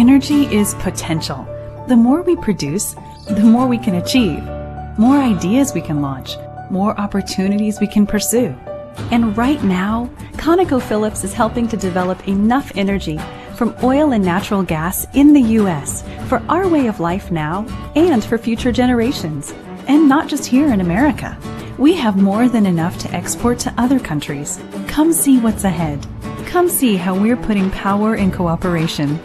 Energy is potential. The more we produce, the more we can achieve. More ideas we can launch, more opportunities we can pursue. And right now, ConocoPhillips is helping to develop enough energy from oil and natural gas in the U.S. for our way of life now and for future generations. And not just here in America. We have more than enough to export to other countries. Come see what's ahead. Come see how we're putting power in cooperation.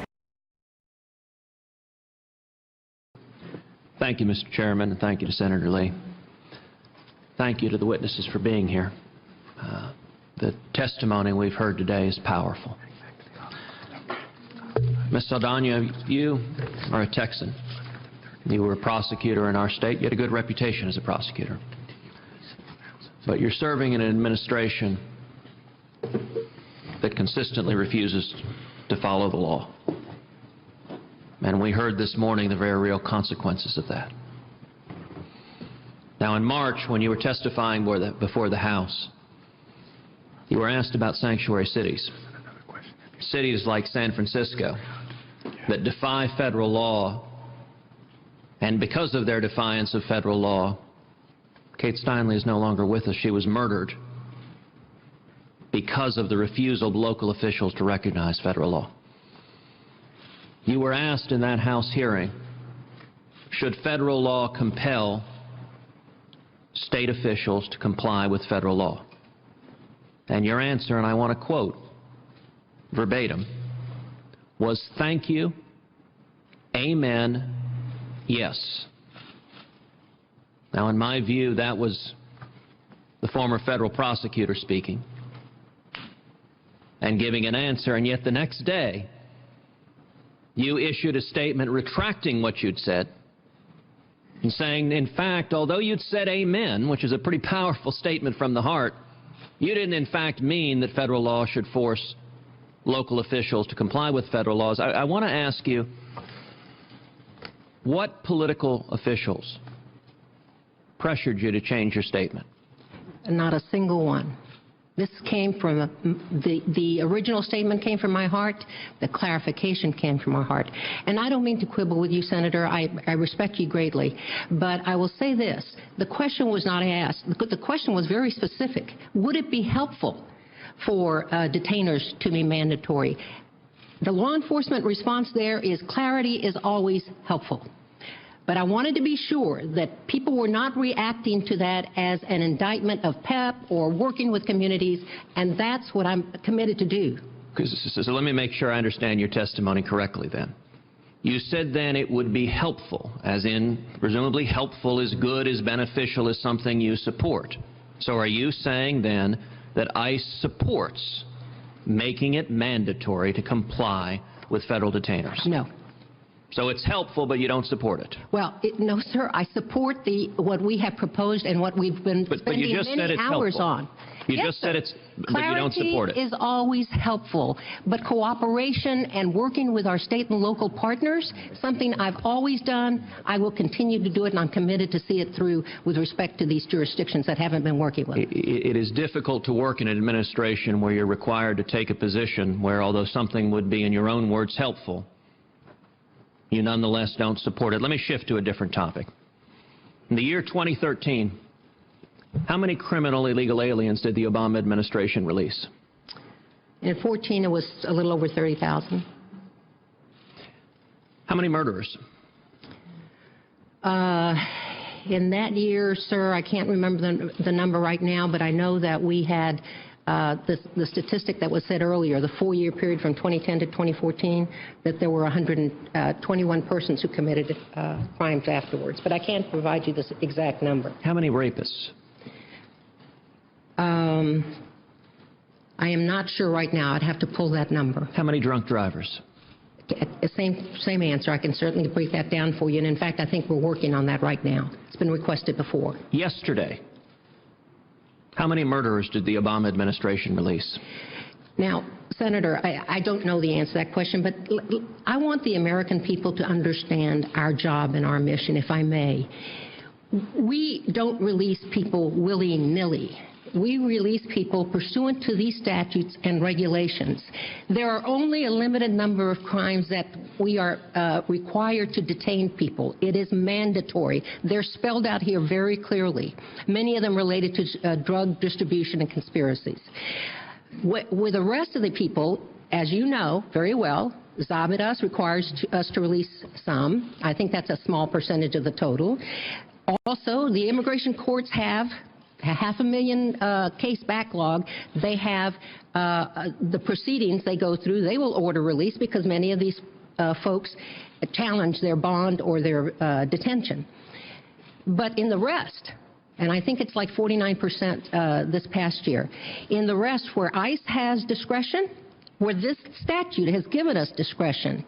Thank you, Mr. Chairman, and thank you to Senator Lee. Thank you to the witnesses for being here. The testimony we've heard today is powerful. Ms. Saldana, you are a Texan. You were a prosecutor in our state. You had a good reputation as a prosecutor. But you're serving in an administration that consistently refuses to follow the law. And we heard this morning the very real consequences of that. Now, in March, when you were testifying before the House, you were asked about sanctuary cities. Cities like San Francisco that defy federal law, and because of their defiance of federal law, Kate Steinle is no longer with us. She was murdered because of the refusal of local officials to recognize federal law. You were asked in that House hearing, should federal law compel state officials to comply with federal law? And your answer, and I want to quote verbatim, was thank you, amen, yes. Now, in my view, that was the former federal prosecutor speaking and giving an answer, and yet the next day you issued a statement retracting what you'd said and saying, in fact, although you'd said amen, which is a pretty powerful statement from the heart, you didn't in fact mean that federal law should force local officials to comply with federal laws. I want to ask you, what political officials pressured you to change your statement? Not a single one. This came from, the original statement came from my heart. The clarification came from our heart. And I don't mean to quibble with you, Senator. I respect you greatly. But I will say this. The question was not asked. The question was very specific. Would it be helpful for detainers to be mandatory? The law enforcement response there is clarity is always helpful. But I wanted to be sure that people were not reacting to that as an indictment of PEP or working with communities, and that's what I'm committed to do. So let me make sure I understand your testimony correctly then. You said then it would be helpful, as in presumably helpful is good, is beneficial, is something you support. So are you saying then that ICE supports making it mandatory to comply with federal detainers? No. So it's helpful, but you don't support it? Well, no, sir. I support what we have proposed and what we've been spending many hours on. You just said it's, but you don't support it. Clarity is always helpful, but cooperation and working with our state and local partners, something I've always done. I will continue to do it, and I'm committed to see it through with respect to these jurisdictions that haven't been working with it. It is difficult to work in an administration where you're required to take a position where, although something would be, in your own words, helpful, you nonetheless don't support it. Let me shift to a different topic. In the year 2013, how many criminal illegal aliens did the Obama administration release? In 2014, it was a little over 30,000. How many murderers? In that year, sir, I can't remember the number right now, but I know that we had the statistic that was said earlier, the 4-year period from 2010 to 2014, that there were 121 persons who committed crimes afterwards. But I can't provide you this exact number. How many rapists? I am not sure right now. I'd have to pull that number. How many drunk drivers? Same answer. I can certainly break that down for you. And in fact, I think we're working on that right now. It's been requested before. Yesterday, how many murderers did the Obama administration release? Now, Senator, I don't know the answer to that question, but I want the American people to understand our job and our mission, if I may. We don't release people willy-nilly. we release people pursuant to these statutes and regulations. There are only a limited number of crimes that we are required to detain people. It is mandatory. They're spelled out here very clearly, many of them related to drug distribution and conspiracies. With the rest of the people, as you know very well, Zabidas requires us to release some. I think that's a small percentage of the total. Also, the immigration courts have a 500,000 case backlog. They have the proceedings they go through. They will order release because many of these folks challenge their bond or their detention. But in the rest, and I think it's like 49% this past year, in the rest where ICE has discretion, where this statute has given us discretion,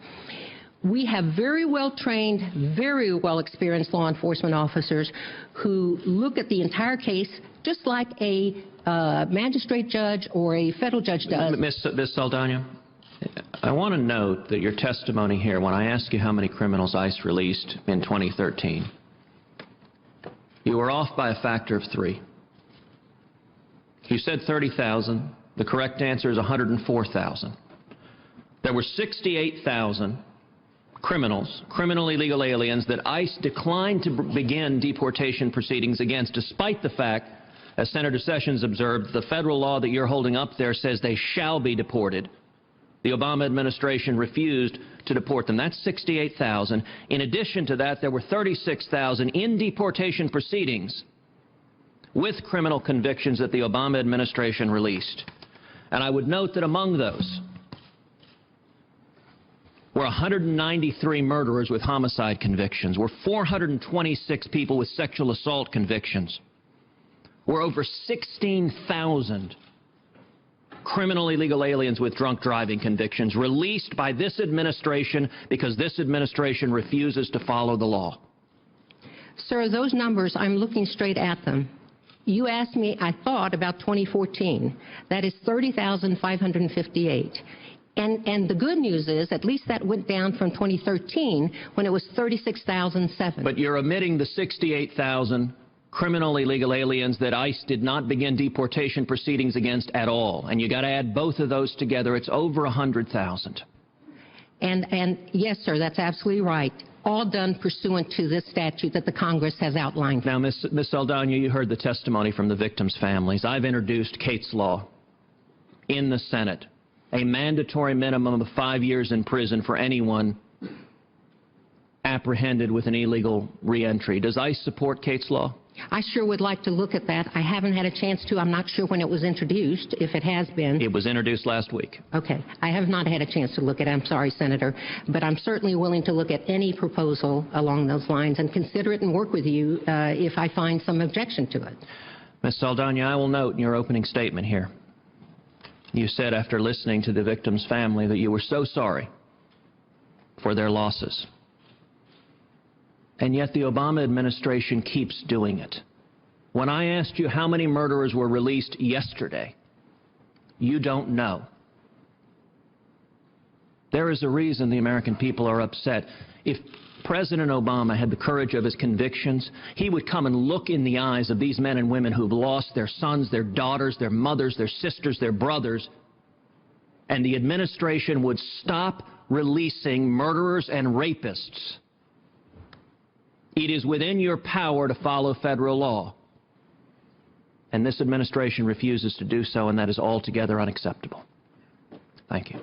we have very well-trained, very well-experienced law enforcement officers who look at the entire case just like a magistrate judge or a federal judge does. Ms. Saldana, I want to note that your testimony here, when I ask you how many criminals ICE released in 2013, you were off by a factor of 3. You said 30,000. The correct answer is 104,000. There were 68,000 criminals, criminally illegal aliens, that ICE declined to begin deportation proceedings against, despite the fact, as Senator Sessions observed, the federal law that you're holding up there says they shall be deported. The Obama administration refused to deport them. That's 68,000. In addition to that, there were 36,000 in deportation proceedings with criminal convictions that the Obama administration released. And I would note that among those were 193 murderers with homicide convictions, were 426 people with sexual assault convictions, were over 16,000 criminal illegal aliens with drunk driving convictions released by this administration because this administration refuses to follow the law. Sir, those numbers, I'm looking straight at them. You asked me, I thought, about 2014. That is 30,558. And the good news is, at least that went down from 2013 when it was 36,007. But you're omitting the 68,000 criminal illegal aliens that ICE did not begin deportation proceedings against at all. And you got to add both of those together. It's over 100,000. And yes, sir, that's absolutely right. All done pursuant to this statute that the Congress has outlined. Now, Ms. Saldana, you heard the testimony from the victims' families. I've introduced Kate's Law in the Senate, a mandatory minimum of 5 years in prison for anyone apprehended with an illegal reentry. Does ICE support Kate's Law? I sure would like to look at that. I haven't had a chance to. I'm not sure when it was introduced, if it has been. It was introduced last week. Okay. I have not had a chance to look at it. I'm sorry, Senator. But I'm certainly willing to look at any proposal along those lines and consider it and work with you if I find some objection to it. Ms. Saldana, I will note in your opening statement here, you said after listening to the victim's family that you were so sorry for their losses. And yet the Obama administration keeps doing it. When I asked you how many murderers were released yesterday, you don't know. There is a reason the American people are upset. If President Obama had the courage of his convictions, he would come and look in the eyes of these men and women who've lost their sons, their daughters, their mothers, their sisters, their brothers, and the administration would stop releasing murderers and rapists. It is within your power to follow federal law. And this administration refuses to do so, and that is altogether unacceptable. Thank you.